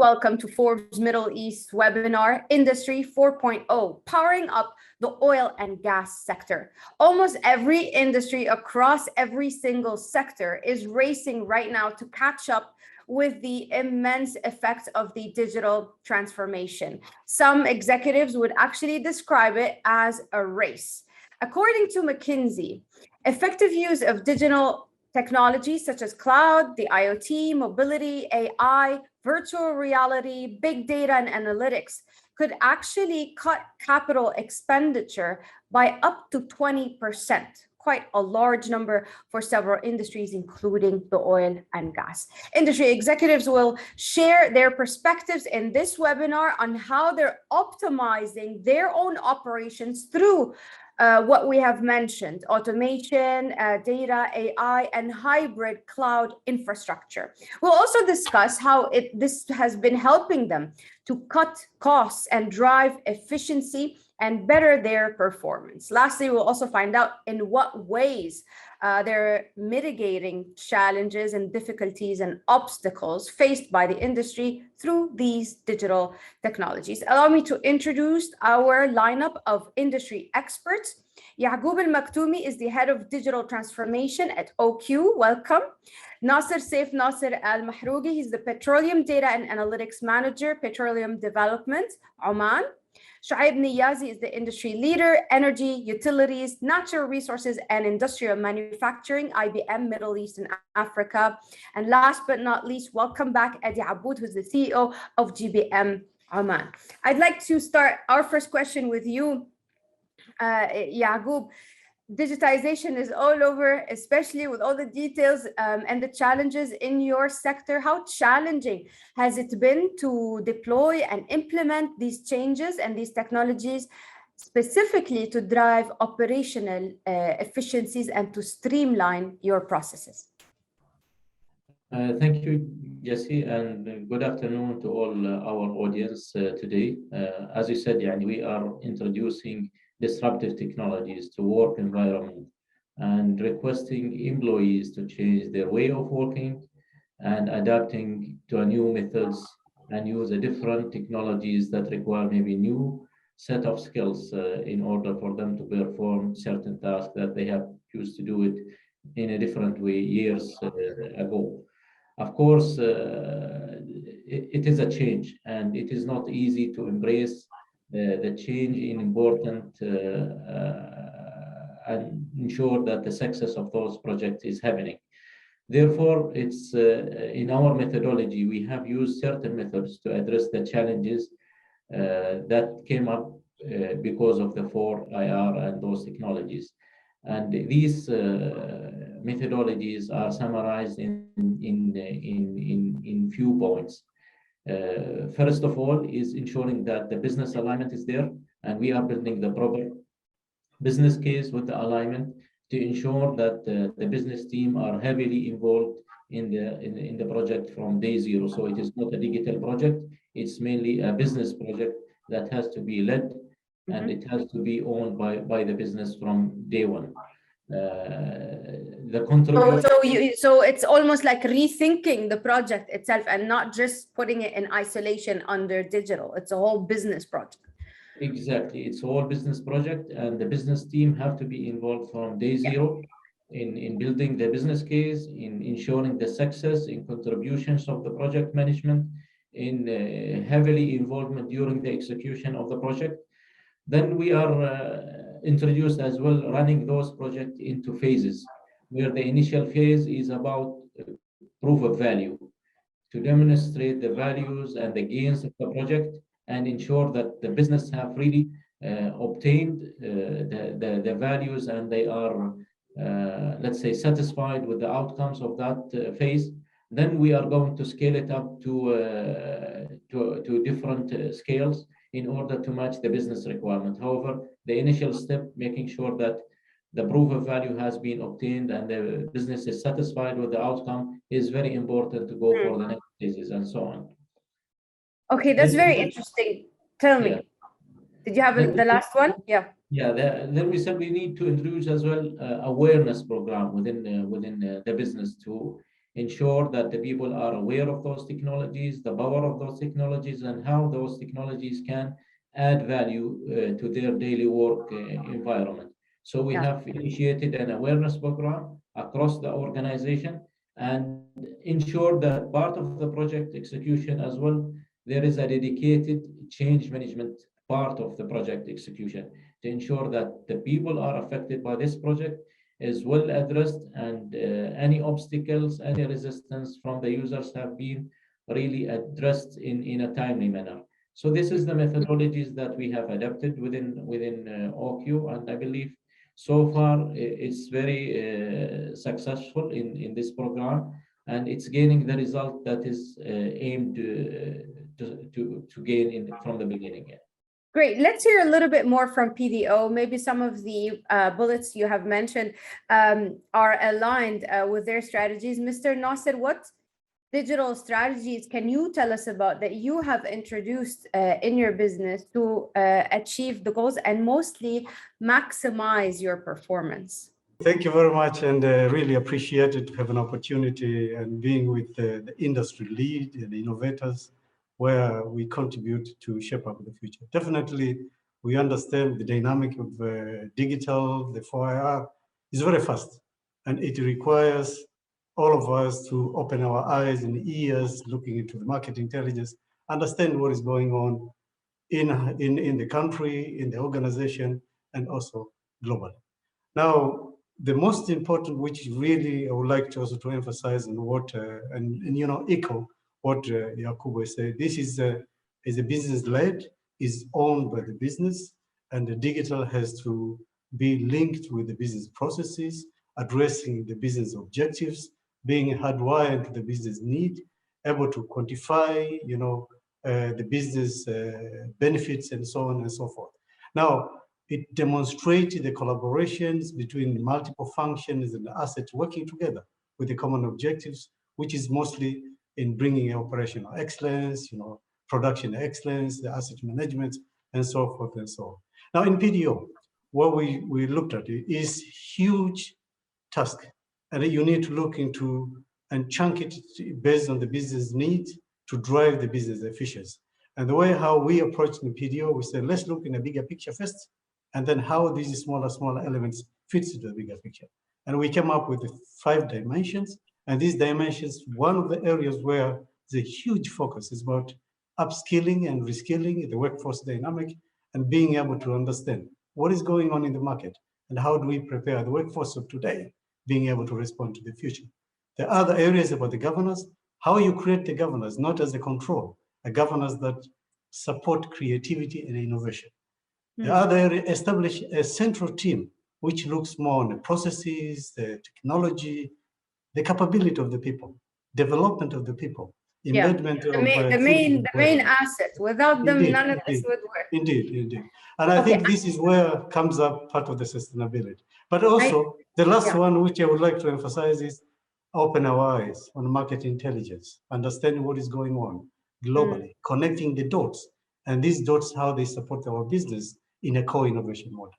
welcome to Forbes Middle East webinar, Industry 4.0, powering up the oil and gas sector. Almost every industry across every single sector is racing right now to catch up with the immense effects of the digital transformation. Some executives would actually describe it as a race. According to McKinsey, effective use of digital technologies such as cloud, the IoT, mobility, AI, virtual reality, big data, and analytics could actually cut capital expenditure by up to 20%, quite a large number for several industries, including the oil and gas. Industry executives will share their perspectives in this webinar on how they're optimizing their own operations through what we have mentioned: automation, data, AI, and hybrid cloud infrastructure. We'll also discuss how this has been helping them to cut costs and drive efficiency and better their performance. Lastly, we'll also find out in what ways they're mitigating challenges and difficulties and obstacles faced by the industry through these digital technologies. Allow me to introduce our lineup of industry experts. Yaqoub Al-Maktoumi is the head of digital transformation at OQ. Welcome. Saif Al-Mahrooqi, he's the Petroleum Data and Analytics Manager, Petroleum Development, Oman. Shoaib Niyazi is the industry leader, energy, utilities, natural resources, and industrial manufacturing, IBM, Middle East and Africa. And last but not least, welcome back, Eddy Aboud, who's the CEO of GBM Oman. I'd like to start our first question with you, Yaqoub. Digitization is all over, especially with all the details and the challenges in your sector. How challenging has it been to deploy and implement these changes and these technologies, specifically to drive operational efficiencies and to streamline your processes? Thank you, Jessie, and good afternoon to all our audience today. As you said, we are introducing disruptive technologies to work environment and requesting employees to change their way of working and adapting to new methods and use a different technologies that require maybe new set of skills in order for them to perform certain tasks that they have used to do it in a different way years ago. Of course, it is a change, and it is not easy to embrace the change in important and ensure that the success of those projects is happening. Therefore, it's in our methodology, we have used certain methods to address the challenges that came up because of the 4IR and those technologies. And these methodologies are summarized in few points. First of all is ensuring that the business alignment is there, and we are building the proper business case with the alignment to ensure that the business team are heavily involved in the project from day zero. So it is not a digital project, it's mainly a business project that has to be led and it has to be owned by the business from day one. So it's almost like rethinking the project itself and not just putting it in isolation under digital. It's a whole business project. Exactly, it's a whole business project, and the business team have to be involved from day zero in building the business case, in ensuring the success, in contributions of the project management, in heavily involvement during the execution of the project. Then we are introduced as well running those projects into phases, where the initial phase is about proof of value, to demonstrate the values and the gains of the project and ensure that the business have really obtained the values and they are, let's say, satisfied with the outcomes of that phase. Then we are going to scale it up to different scales in order to match the business requirement. However, the initial step, making sure that the proof of value has been obtained and the business is satisfied with the outcome, is very important to go for the next phases and so on. Okay, that's very interesting. Tell me, did you have the last one? Yeah. Yeah, then we said we need to introduce as well awareness program within the business to ensure that the people are aware of those technologies, the power of those technologies, and how those technologies can add value to their daily work environment. So we Yeah. have initiated an awareness program across the organization and ensure that part of the project execution as well, there is a dedicated change management part of the project execution to ensure that the people are affected by this project is well addressed, and any obstacles, any resistance from the users have been really addressed in a timely manner. So this is the methodologies that we have adapted within OQ, and I believe so far it's very successful in this program, and it's gaining the result that is aimed to gain from the beginning. Yeah. Great. Let's hear a little bit more from PDO. Maybe some of the bullets you have mentioned are aligned with their strategies. Mr. Nasser, what digital strategies can you tell us about that you have introduced in your business to achieve the goals and mostly maximize your performance? Thank you very much, and really appreciate it to have an opportunity and being with the industry lead and the innovators where we contribute to shape up the future. Definitely, we understand the dynamic of digital, the 4IR is very fast, and it requires all of us to open our eyes and ears, looking into the market intelligence, understand what is going on in the country, in the organization, and also globally. Now, the most important, which really I would like to also to emphasize, and what and echo what Yaqoub said. This is a business led, is owned by the business, and the digital has to be linked with the business processes, addressing the business objectives, being hardwired to the business need, able to quantify, the business benefits and so on and so forth. Now, it demonstrates the collaborations between multiple functions and assets working together with the common objectives, which is mostly in bringing operational excellence, production excellence, the asset management, and so forth and so on. Now, in PDO, what we looked at is huge task, and you need to look into and chunk it based on the business needs to drive the business efficiency. And the way how we approach the PDO, we said, let's look in a bigger picture first, and then how these smaller elements fits into the bigger picture. And we came up with the 5 dimensions. And these dimensions, one of the areas where the huge focus is about upskilling and reskilling the workforce dynamic and being able to understand what is going on in the market and how do we prepare the workforce of today, being able to respond to the future. The other areas about the governance, how you create the governance, not as a control, a governance that support creativity and innovation. The other area, establish a central team which looks more on the processes, the technology, the capability of the people, development of the people, embedment of the main asset. Without them, none of this would work. Indeed. And I think this is where comes up part of the sustainability. But also, the last one, which I would like to emphasize, is open our eyes on market intelligence, understanding what is going on globally, connecting the dots, and these dots, how they support our business in a co-innovation model.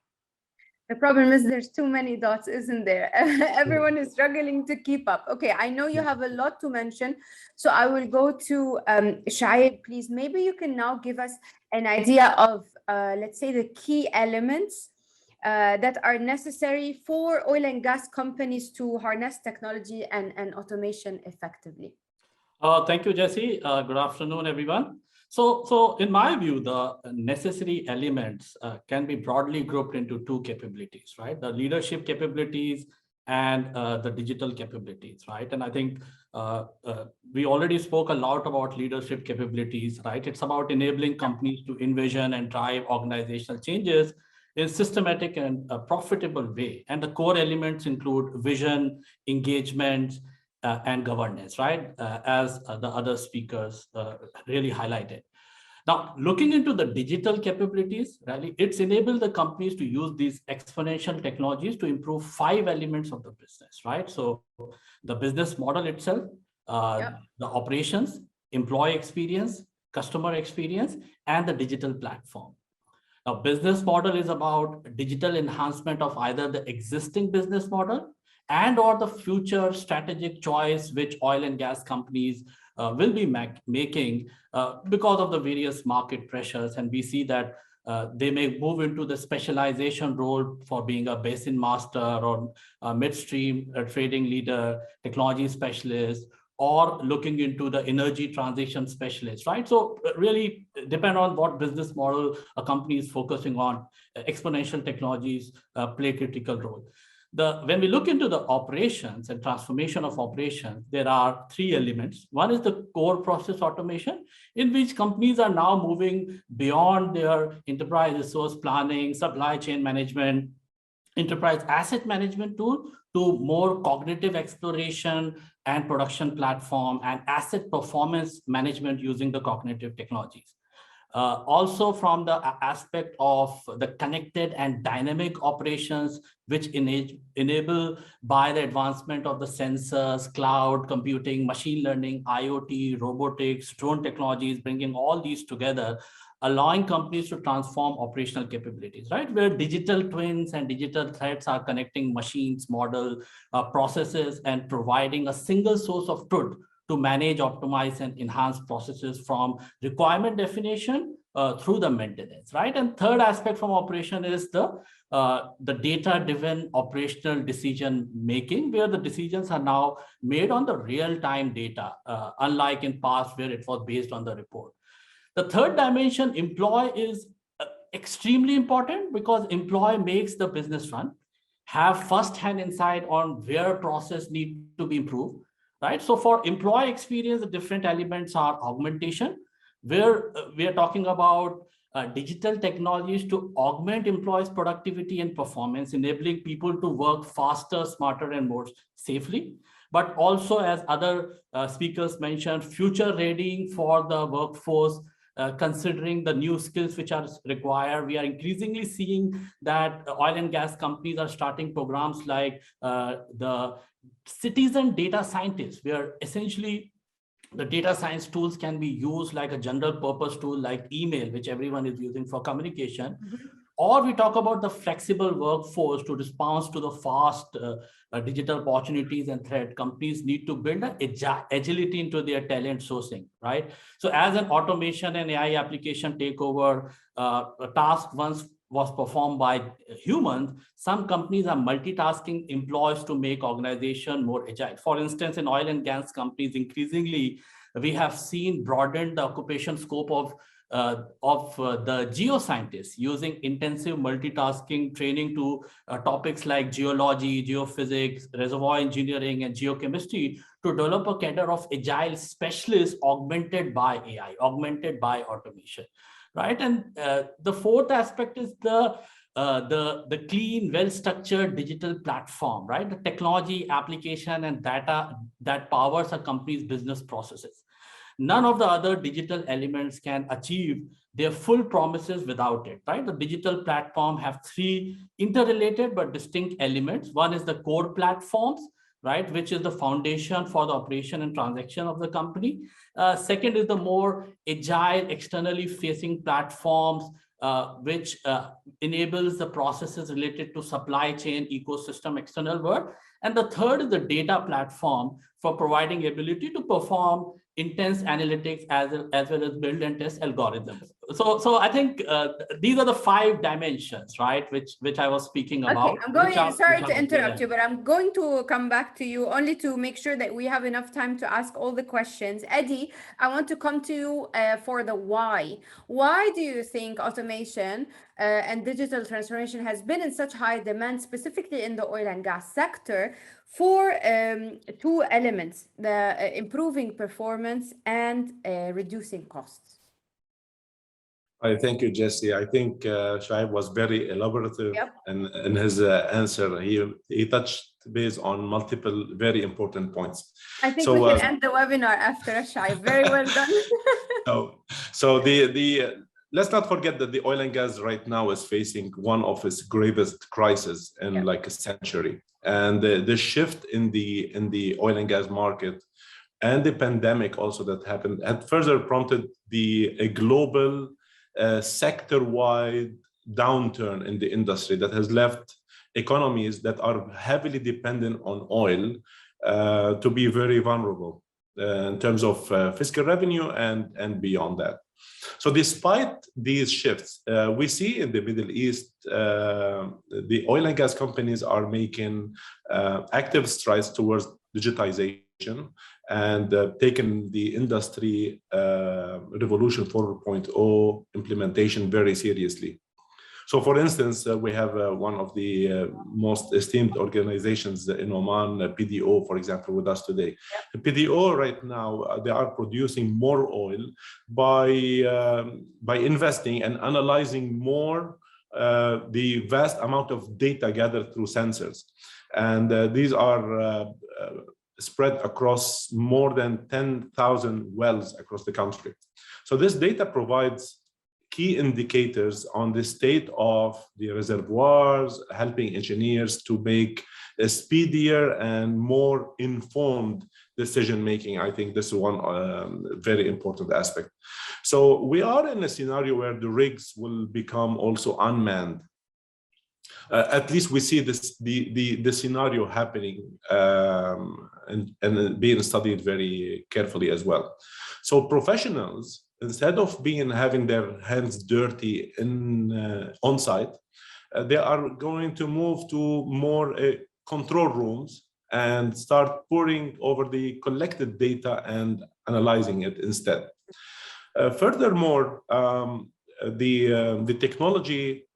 The problem is there's too many dots, isn't there? Everyone is struggling to keep up. Okay, I know you have a lot to mention, so I will go to Shoaib, please. Maybe you can now give us an idea of, let's say, the key elements that are necessary for oil and gas companies to harness technology and automation effectively. Thank you, Jesse. Good afternoon, everyone. So in my view, the necessary elements can be broadly grouped into 2 capabilities, right? The leadership capabilities and the digital capabilities, right? And I think we already spoke a lot about leadership capabilities, right? It's about enabling companies to envision and drive organizational changes in systematic and profitable way. And the core elements include vision, engagement, and governance, right? As the other speakers really highlighted. Now, looking into the digital capabilities, really, it's enabled the companies to use these exponential technologies to improve 5 elements of the business, right? So the business model itself, the operations, employee experience, customer experience, and the digital platform. Now, business model is about digital enhancement of either the existing business model and or the future strategic choice which oil and gas companies will be making because of the various market pressures. And we see that they may move into the specialization role for being a basin master or a midstream trading leader, technology specialist, or looking into the energy transition specialist, right? So really depend on what business model a company is focusing on. Exponential technologies play a critical role. When we look into the operations and transformation of operations, there are three elements. One is the core process automation, in which companies are now moving beyond their enterprise resource planning, supply chain management, enterprise asset management tool to more cognitive exploration and production platform and asset performance management using the cognitive technologies. Also from the aspect of the connected and dynamic operations, which enable by the advancement of the sensors, cloud computing, machine learning, IoT, robotics, drone technologies, bringing all these together, allowing companies to transform operational capabilities, right? Where digital twins and digital threads are connecting machines, model, processes, and providing a single source of truth to manage, optimize, and enhance processes from requirement definition through the maintenance, right? And third aspect from operation is the data-driven operational decision making, where the decisions are now made on the real-time data, unlike in past where it was based on the report. The third dimension, employee, is extremely important because employee makes the business run, have first-hand insight on where process need to be improved, right? So for employee experience, the different elements are augmentation, where we are talking about digital technologies to augment employees' productivity and performance, enabling people to work faster, smarter, and more safely. But also, as other speakers mentioned, future readying for the workforce, considering the new skills which are required. We are increasingly seeing that oil and gas companies are starting programs like the citizen data scientists, where essentially the data science tools can be used like a general purpose tool like email, which everyone is using for communication. Or we talk about the flexible workforce to respond to the fast digital opportunities and threat. Companies need to build an agility into their talent sourcing, right? So as an automation and AI application take over, a task once was performed by humans, some companies are multitasking employees to make organization more agile. For instance, in oil and gas companies, increasingly, we have seen broadened the occupation scope of the geoscientists using intensive multitasking training to topics like geology, geophysics, reservoir engineering, and geochemistry to develop a cadre of agile specialists augmented by AI, augmented by automation, right? And the fourth aspect is the clean, well-structured digital platform, right? The technology, application, and data that powers a company's business processes. None of the other digital elements can achieve their full promises without it, right? The digital platform have three interrelated but distinct elements. One is the core platforms, right, which is the foundation for the operation and transaction of the company. Second is the more agile, externally facing platforms, which enables the processes related to supply chain, ecosystem, external world. And the third is the data platform for providing ability to perform intense analytics as well as build and test algorithms. So I think these are the 5 dimensions, right, which I was speaking about. Okay, I'm going, sorry to interrupt you, but I'm going to come back to you only to make sure that we have enough time to ask all the questions. Eddy, I want to come to you for the why. Why do you think automation and digital transformation has been in such high demand, specifically in the oil and gas sector, for 2 elements, the improving performance and reducing costs? I thank you, Jesse. I think Shoaib was very elaborative in his answer. He touched base on multiple very important points. I think we can end the webinar after Shoaib. Very well done. So let's not forget that the oil and gas right now is facing one of its gravest crises in like a century. And the shift in the oil and gas market and the pandemic also that happened had further prompted a global sector-wide downturn in the industry that has left economies that are heavily dependent on oil to be very vulnerable in terms of fiscal revenue and beyond that. So despite these shifts, we see in the Middle East, the oil and gas companies are making active strides towards digitization and taking the industry revolution 4.0 implementation very seriously. So for instance, we have one of the most esteemed organizations in Oman, PDO, for example, with us today. PDO right now, they are producing more oil by investing and analyzing more the vast amount of data gathered through sensors. And these are spread across more than 10,000 wells across the country. So this data provides key indicators on the state of the reservoirs, helping engineers to make a speedier and more informed decision-making. I think this is one very important aspect. So we are in a scenario where the rigs will become also unmanned. At least we see this the scenario happening and being studied very carefully as well. So professionals, instead of having their hands dirty on site, they are going to move to more control rooms and start pouring over the collected data and analyzing it instead. Furthermore, the technology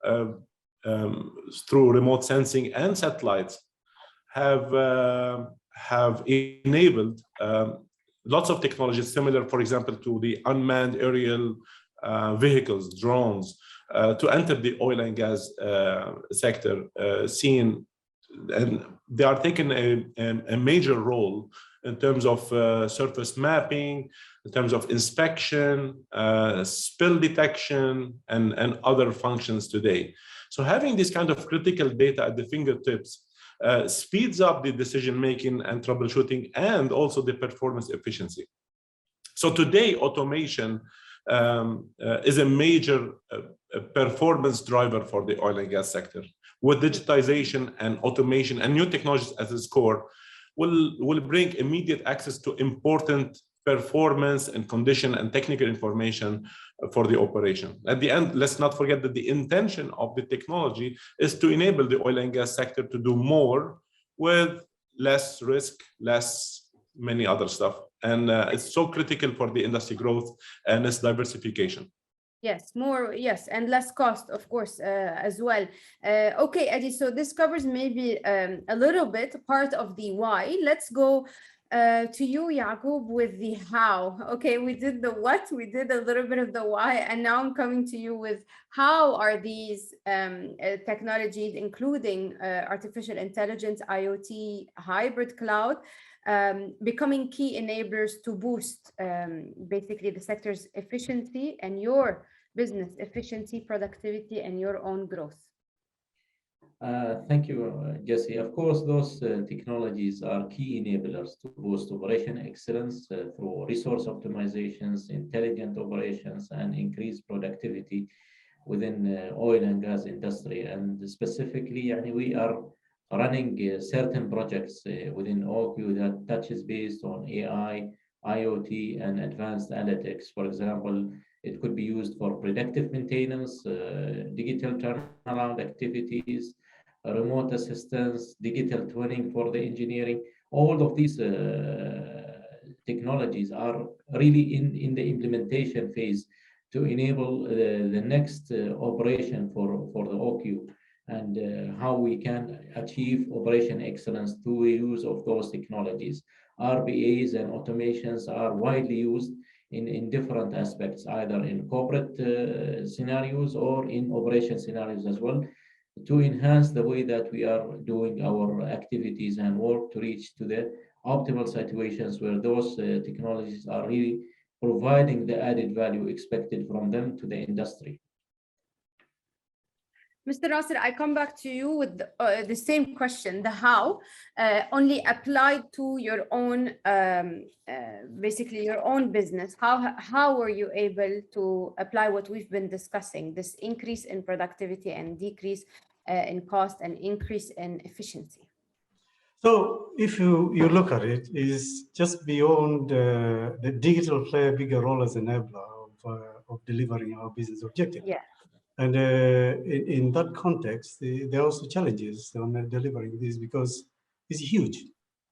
through remote sensing and satellites have enabled lots of technologies similar, for example, to the unmanned aerial vehicles, drones, to enter the oil and gas sector, and they are taking a major role in terms of surface mapping, in terms of inspection, spill detection, and other functions today. So having this kind of critical data at the fingertips speeds up the decision-making and troubleshooting and also the performance efficiency. So today, automation is a major performance driver for the oil and gas sector. With digitization and automation and new technologies at its core, will bring immediate access to important performance and condition and technical information for the operation. At the end, let's not forget that the intention of the technology is to enable the oil and gas sector to do more with less risk, less many other stuff. And it's so critical for the industry growth and its diversification. Yes, and less cost, of course, as well. Okay, Eddy, so this covers maybe a little bit part of the why. Let's go to you, Yaqoub, with the how. Okay, we did the what, we did a little bit of the why, and now I'm coming to you with how are these technologies, including artificial intelligence, IoT, hybrid cloud, becoming key enablers to boost basically the sector's efficiency and your business efficiency, productivity, and your own growth. Thank you, Jesse. Of course, those technologies are key enablers to boost operation excellence through resource optimizations, intelligent operations, and increased productivity within oil and gas industry. And specifically, we are running certain projects within OQ that touches based on AI, IoT, and advanced analytics. For example, it could be used for predictive maintenance, digital turnaround activities, remote assistance, digital twinning for the engineering. All of these technologies are really in the implementation phase to enable the next operation for the OQ, and how we can achieve operation excellence through use of those technologies. RPAs and automations are widely used in different aspects, either in corporate scenarios or in operation scenarios as well, to enhance the way that we are doing our activities and work to reach to the optimal situations where those technologies are really providing the added value expected from them to the industry. Mr. Nasser, I come back to you with the same question, the how, only applied to your own, basically your own business. How were you able to apply what we've been discussing, this increase in productivity and decrease in cost and increase in efficiency? So if you look at it, is just beyond the digital play a bigger role as an enabler of delivering our business objective. Yeah. And in that context, there are also challenges on delivering this because it's huge.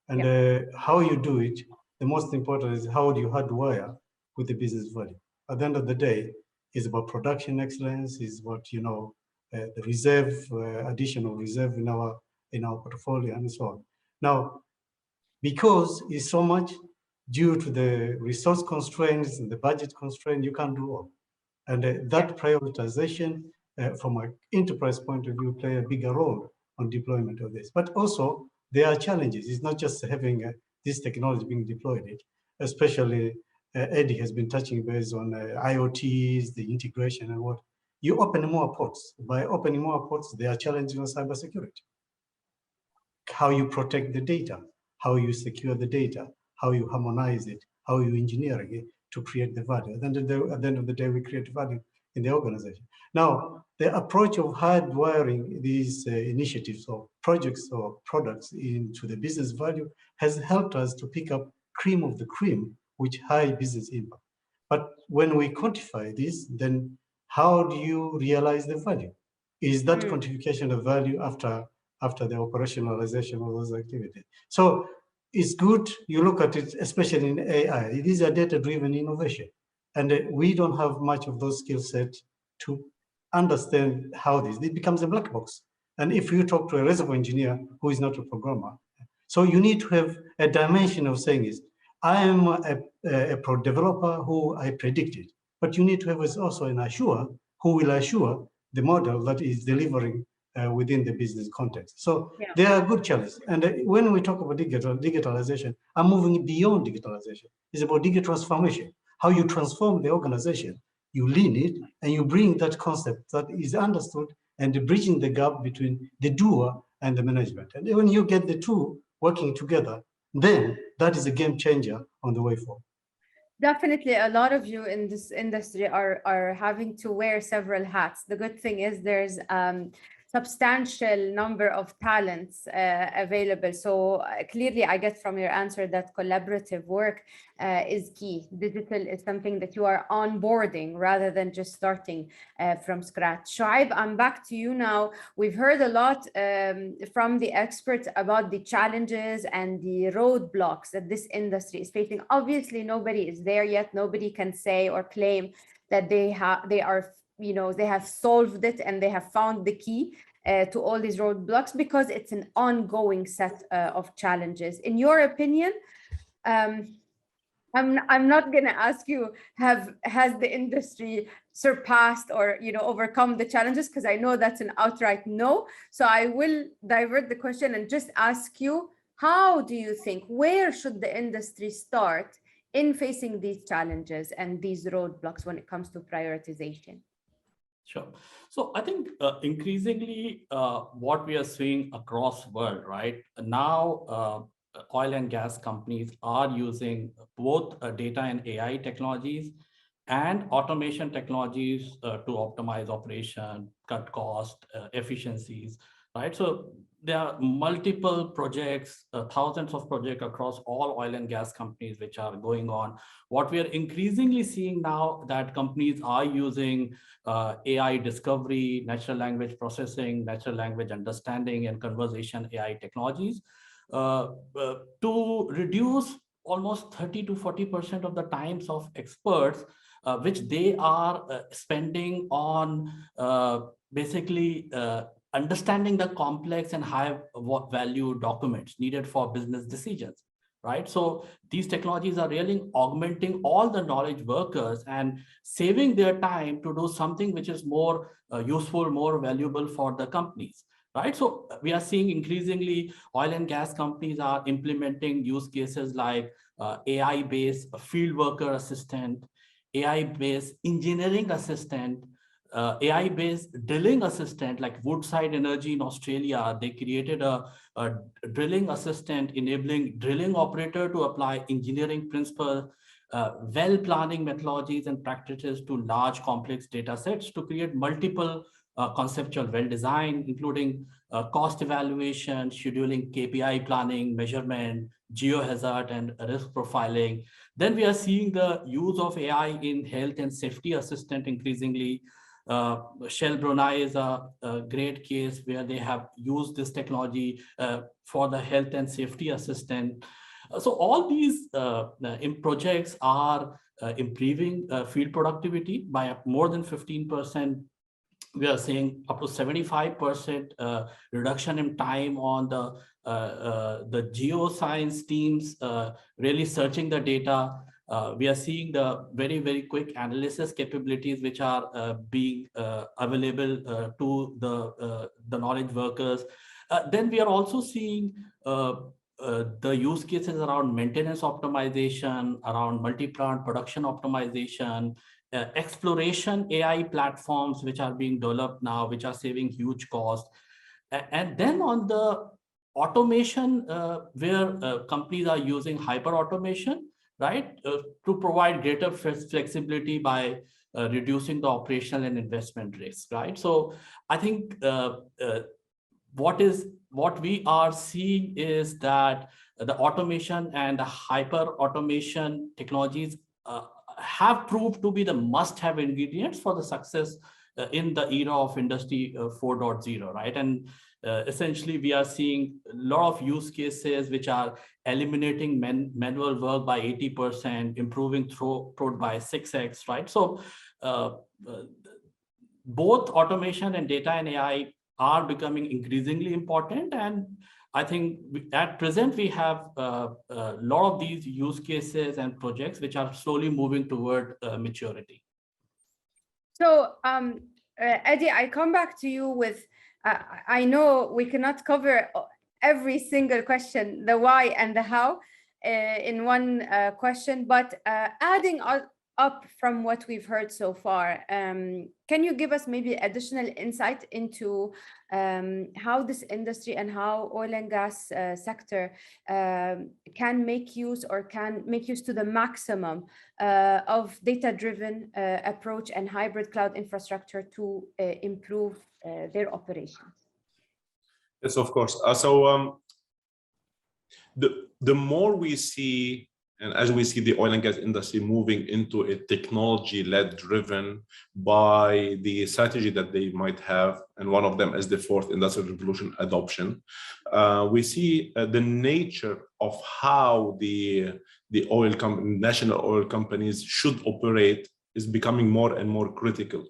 And how you do it, the most important is how do you hardwire with the business value. At the end of the day, it's about production excellence, it's about the reserve, additional reserve in our portfolio and so on. Now, because it's so much due to the resource constraints and the budget constraint, you can't do all. And that prioritization from an enterprise point of view play a bigger role on deployment of this. But also there are challenges. It's not just having this technology being deployed, especially Eddy has been touching base on IoTs, the integration and what. You open more ports. By opening more ports, there are challenges on cybersecurity. How you protect the data, how you secure the data, how you harmonize it, how you engineer it to create the value. At the end of the day, we create value in the organization. Now, the approach of hardwiring these initiatives or projects or products into the business value has helped us to pick up cream of the cream, which high business impact. But when we quantify this, then how do you realize the value? Is that quantification of value after the operationalization of those activities? So it's good you look at it, especially in AI. It is a data-driven innovation. And we don't have much of those skill sets to understand how it becomes a black box. And if you talk to a reservoir engineer who is not a programmer, so you need to have a dimension of saying is, I am a pro developer who I predicted, but you need to have also an assurer who will assure the model that is delivering within the business context. So there are good challenges. And when we talk about digitalization, I'm moving beyond digitalization. It's about digital transformation, how you transform the organization. You lean it and you bring that concept that is understood and bridging the gap between the doer and the management. And when you get the two working together, then that is a game changer on the way forward. Definitely, a lot of you in this industry are having to wear several hats. The good thing is there's substantial number of talents available. So clearly, I get from your answer that collaborative work is key. Digital is something that you are onboarding rather than just starting from scratch. Shoaib, I'm back to you now. We've heard a lot from the experts about the challenges and the roadblocks that this industry is facing. Obviously, nobody is there yet. Nobody can say or claim that they have solved it and they have found the key to all these roadblocks, because it's an ongoing set of challenges. In your opinion, I'm not going to ask you has the industry surpassed or overcome the challenges, because I know that's an outright no. So I will divert the question and just ask you, how do you think, where should the industry start in facing these challenges and these roadblocks when it comes to prioritization? Sure. So I think increasingly what we are seeing across the world, right now, oil and gas companies are using both data and AI technologies and automation technologies to optimize operation, cut cost, efficiencies, right? So there are multiple projects, thousands of projects across all oil and gas companies which are going on. What we are increasingly seeing now that companies are using AI discovery, natural language processing, natural language understanding, and conversation AI technologies to reduce almost 30 to 40% of the times of experts which they are spending on basically understanding the complex and high value documents needed for business decisions, right? So these technologies are really augmenting all the knowledge workers and saving their time to do something which is more useful, more valuable for the companies, right? So we are seeing increasingly oil and gas companies are implementing use cases like AI-based field worker assistant, AI-based engineering assistant, AI-based drilling assistant, like Woodside Energy in Australia. They created a drilling assistant enabling drilling operator to apply engineering principles, well planning methodologies and practices to large complex data sets to create multiple conceptual well design, including cost evaluation, scheduling, KPI planning, measurement, geohazard, and risk profiling. Then we are seeing the use of AI in health and safety assistant increasingly. Shell Brunei is a great case where they have used this technology for the health and safety assistant. So all these projects are improving field productivity by more than 15%. We are seeing up to 75% reduction in time on the geoscience teams really searching the data. We are seeing the very, very quick analysis capabilities which are being available to the knowledge workers. Then we are also seeing the use cases around maintenance optimization, around multi-plant production optimization, exploration AI platforms which are being developed now, which are saving huge cost. And then on the automation, where companies are using hyper automation, right, to provide greater flexibility by reducing the operational and investment risk, right? So I think what we are seeing is that the automation and the hyper automation technologies have proved to be the must-have ingredients for the success in the era of Industry 4.0, right? And essentially, we are seeing a lot of use cases which are eliminating manual work by 80%, improving throughput by 6x, right? So both automation and data and AI are becoming increasingly important. And I think at present, we have a lot of these use cases and projects which are slowly moving toward maturity. So, Eddy, I come back to you with, I know we cannot cover every single question, the why and the how, in one question, but adding up from what we've heard so far, can you give us maybe additional insight into how this industry and how oil and gas sector can make use to the maximum of data-driven approach and hybrid cloud infrastructure to improve their operations? Yes, of course. The more we see, and as we see the oil and gas industry moving into a technology-led driven by the strategy that they might have, and one of them is the fourth industrial revolution adoption, we see the nature of how the national oil companies should operate is becoming more and more critical.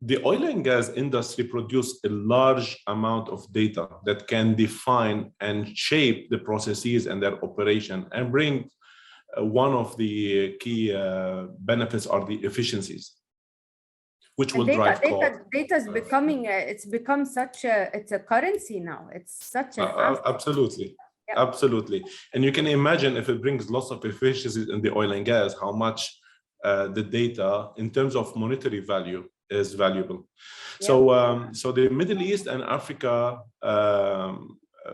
The oil and gas industry produces a large amount of data that can define and shape the processes and their operation, and bring one of the key benefits are the efficiencies, which will drive cost. Data is becoming, it's become such it's a currency now. It's such a absolutely. Yeah. Absolutely. And you can imagine if it brings lots of efficiencies in the oil and gas, how much the data in terms of monetary value is valuable. Yeah. So the Middle East and Africa,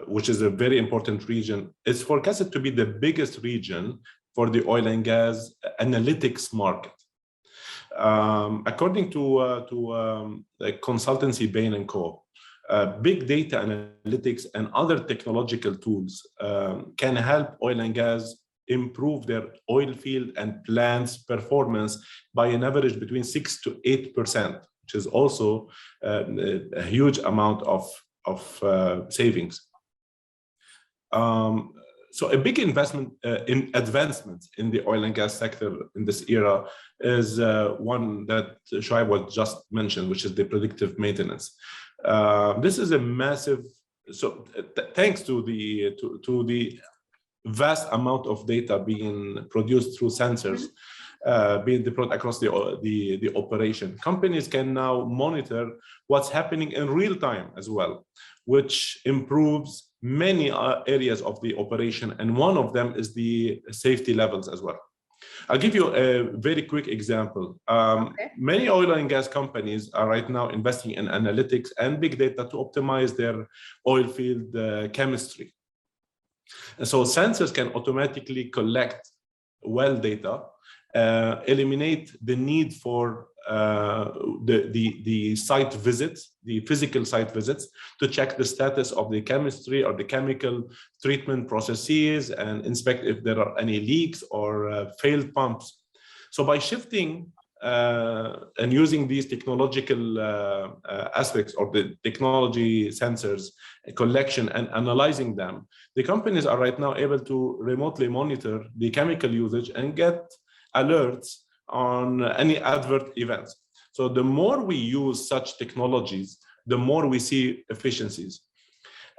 which is a very important region, is forecasted to be the biggest region for the oil and gas analytics market. According to the consultancy Bain & Co., big data analytics and other technological tools can help oil and gas improve their oil field and plants performance by an average between 6 to 8%, which is also a huge amount of savings. So a big investment in advancements in the oil and gas sector in this era is one that Shoaib was just mentioned, which is the predictive maintenance. This is a massive, thanks to the vast amount of data being produced through sensors, being deployed across the operation. Companies can now monitor what's happening in real time as well, which improves many areas of the operation. And one of them is the safety levels as well. I'll give you a very quick example. Many oil and gas companies are right now investing in analytics and big data to optimize their oil field chemistry. And so sensors can automatically collect well data eliminate the need for the site visits, the physical site visits, to check the status of the chemistry or the chemical treatment processes and inspect if there are any leaks or failed pumps. So by shifting and using these technological aspects of the technology sensors collection and analyzing them, the companies are right now able to remotely monitor the chemical usage and get alerts on any adverse events. So the more we use such technologies, the more we see efficiencies.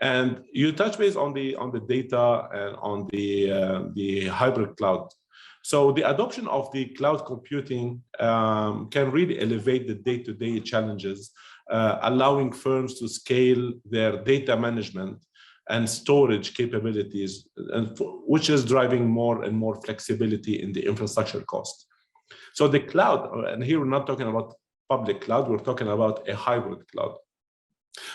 And you touch base on the data and on the hybrid cloud. So the adoption of the cloud computing can really elevate the day-to-day challenges, allowing firms to scale their data management and storage capabilities, which is driving more and more flexibility in the infrastructure cost. So the cloud, and here we're not talking about public cloud, we're talking about a hybrid cloud.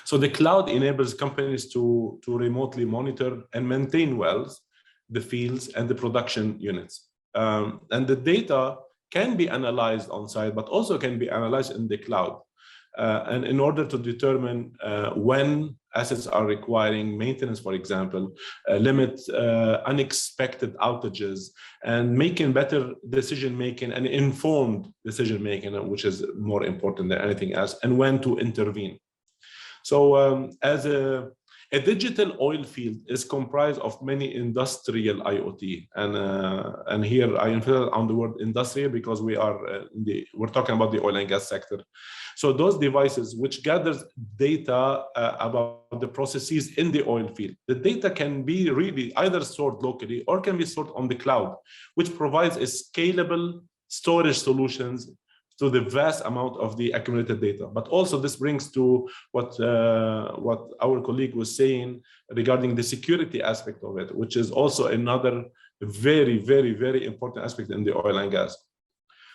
So the cloud enables companies to remotely monitor and maintain wells, the fields, and the production units. And the data can be analyzed on site, but also can be analyzed in the cloud. And in order to determine when assets are requiring maintenance, for example, limit unexpected outages, and making better decision-making and informed decision-making, which is more important than anything else, and when to intervene. So as a digital oil field is comprised of many industrial IoT, and here I emphasize on the word industrial because we're talking about the oil and gas sector. So those devices which gathers data about the processes in the oil field, the data can be really either stored locally or can be stored on the cloud, which provides a scalable storage solutions to the vast amount of the accumulated data. But also this brings to what our colleague was saying regarding the security aspect of it, which is also another very, very, very important aspect in the oil and gas.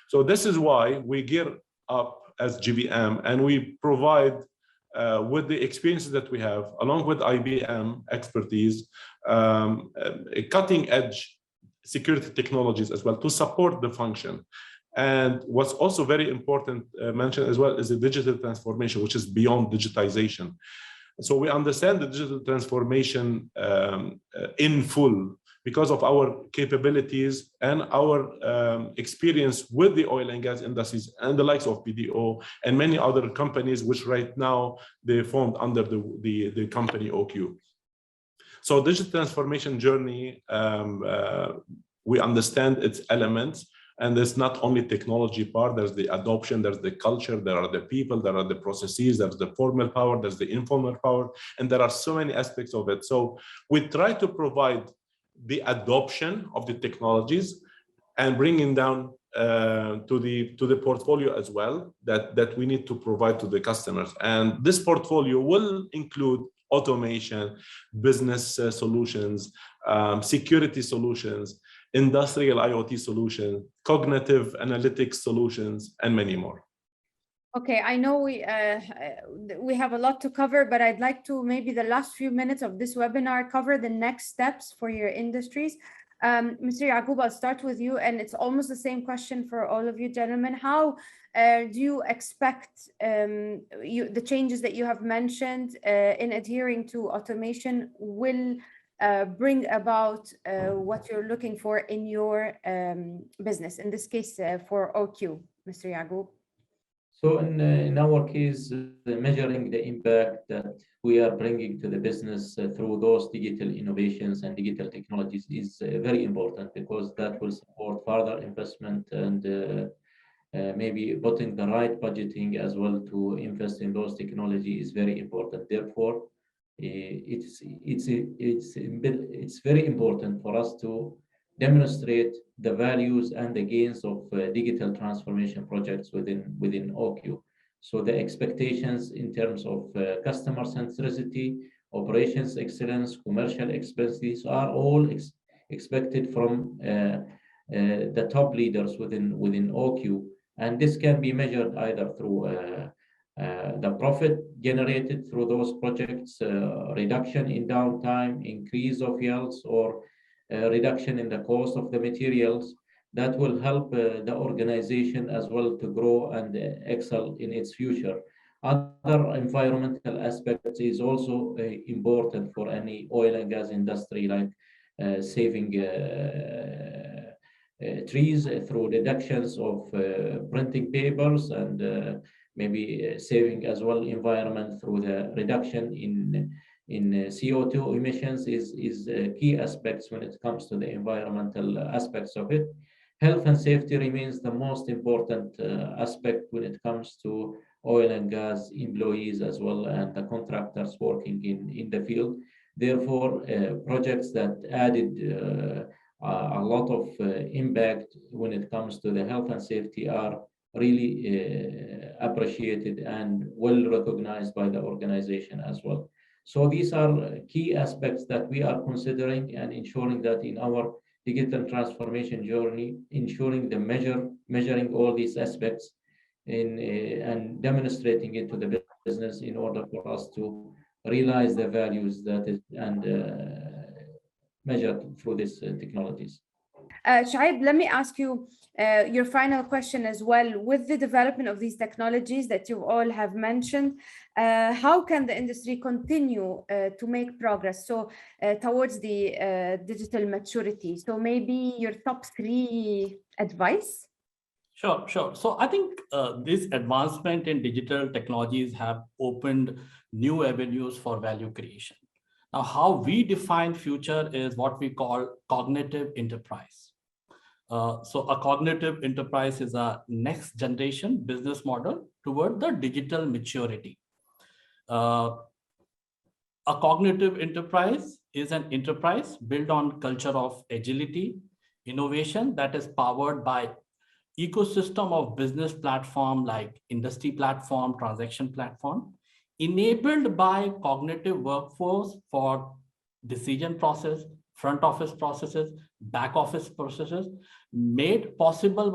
So this is why we gear up as GBM, and we provide with the experiences that we have, along with IBM expertise, cutting edge security technologies as well to support the function. And what's also very important mentioned as well is the digital transformation, which is beyond digitization. So we understand the digital transformation in full because of our capabilities and our experience with the oil and gas industries and the likes of BDO and many other companies, which right now they formed under the company OQ. So digital transformation journey, we understand its elements. And there's not only technology part, there's the adoption, there's the culture, there are the people, there are the processes, there's the formal power, there's the informal power, and there are so many aspects of it. So we try to provide the adoption of the technologies and bringing down to the portfolio as well that we need to provide to the customers. And this portfolio will include automation, business solutions, security solutions, industrial IoT solutions, cognitive analytics solutions, and many more. Okay, I know we have a lot to cover, but I'd like to maybe the last few minutes of this webinar cover the next steps for your industries. Mr. Yaqoub, I'll start with you, and it's almost the same question for all of you gentlemen. How do you expect the changes that you have mentioned in adhering to automation will bring about what you're looking for in your business, in this case for OQ, Mr. Yaqoub? So in our case, measuring the impact that we are bringing to the business through those digital innovations and digital technologies is very important, because that will support further investment and maybe putting the right budgeting as well to invest in those technologies is very important. Therefore, it's very important for us to demonstrate the values and the gains of digital transformation projects within OQ. So the expectations in terms of customer centricity, operations excellence, commercial expertise are all expected from the top leaders within OQ, and this can be measured either through the profit generated through those projects, reduction in downtime, increase of yields, or reduction in the cost of the materials. that will help the organization as well to grow and excel in its future. Other environmental aspects is also important for any oil and gas industry, like saving trees through reductions of printing papers, and maybe saving as well environment through the reduction in CO2 emissions is key aspects when it comes to the environmental aspects of it. Health and safety remains the most important aspect when it comes to oil and gas employees as well, and the contractors working in the field. Therefore, projects that added a lot of impact when it comes to the health and safety are really appreciated and well recognized by the organization as well. So these are key aspects that we are considering and ensuring that in our digital transformation journey, ensuring the measuring all these aspects and demonstrating it to the business in order for us to realize the values that is and measured through these technologies. Shoaib, let me ask you your final question as well. With the development of these technologies that you all have mentioned, how can the industry continue to make progress towards the digital maturity? So maybe your top 3 advice? Sure. So I think this advancement in digital technologies have opened new avenues for value creation. Now, how we define future is what we call cognitive enterprise. So a cognitive enterprise is a next generation business model toward the digital maturity. A cognitive enterprise is an enterprise built on culture of agility, innovation that is powered by ecosystem of business platform like industry platform, transaction platform, enabled by cognitive workforce for decision process, front office processes, back office processes, made possible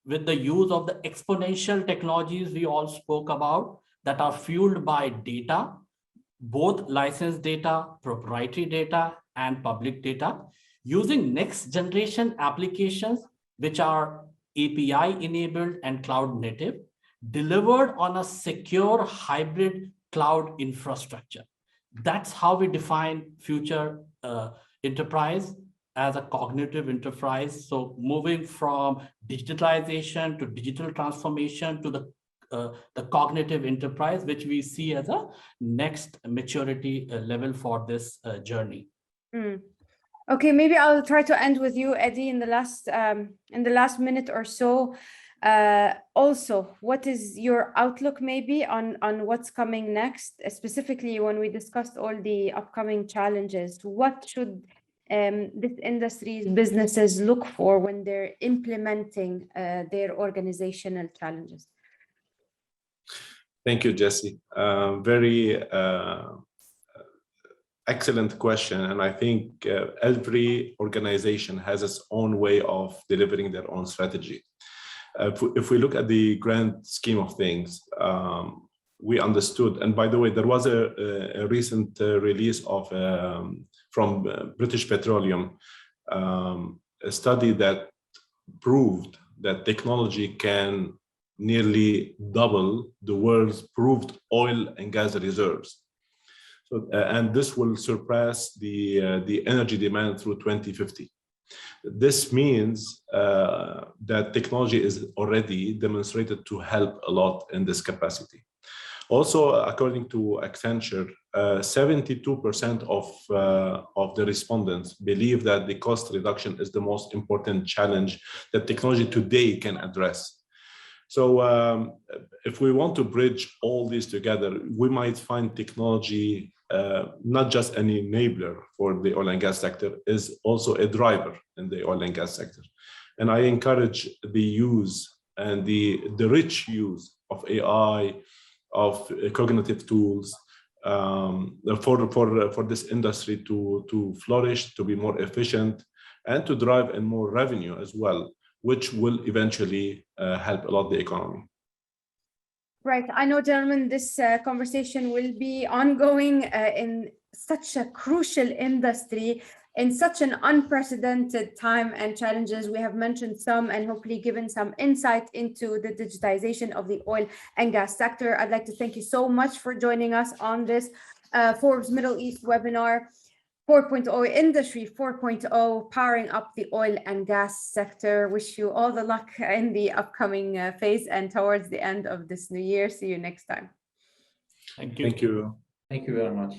with the use of the exponential technologies we all spoke about that are fueled by data, both licensed data, proprietary data, and public data, using next generation applications which are API enabled and cloud native, delivered on a secure hybrid cloud infrastructure. That's how we define future enterprise as a cognitive enterprise. So moving from digitalization to digital transformation to the cognitive enterprise, which we see as a next maturity level for this journey. Okay, maybe I'll try to end with you, Eddy, in the last minute or so. Also, what is your outlook maybe on what's coming next, specifically when we discussed all the upcoming challenges? What should this industry's businesses look for when they're implementing their organizational challenges? Thank you, Jessie. Very excellent question. And I think every organization has its own way of delivering their own strategy. If we look at the grand scheme of things, we understood, and by the way, there was a recent release of from British Petroleum, a study that proved that technology can nearly double the world's proved oil and gas reserves. So, and this will surpass the energy demand through 2050. This means that technology is already demonstrated to help a lot in this capacity. Also, according to Accenture, 72% of the respondents believe that the cost reduction is the most important challenge that technology today can address. So if we want to bridge all these together, we might find technology not just an enabler for the oil and gas sector, is also a driver in the oil and gas sector. And I encourage the use and the rich use of AI, of cognitive tools for this industry to flourish, to be more efficient, and to drive in more revenue as well, which will eventually help a lot the economy. Right. I know, gentlemen, this conversation will be ongoing in such a crucial industry in such an unprecedented time and challenges. We have mentioned some and hopefully given some insight into the digitization of the oil and gas sector. I'd like to thank you so much for joining us on this Forbes Middle East webinar, 4.0 Industry 4.0, powering up the oil and gas sector. Wish you all the luck in the upcoming phase and towards the end of this new year. See you next time. Thank you. Thank you. Thank you very much.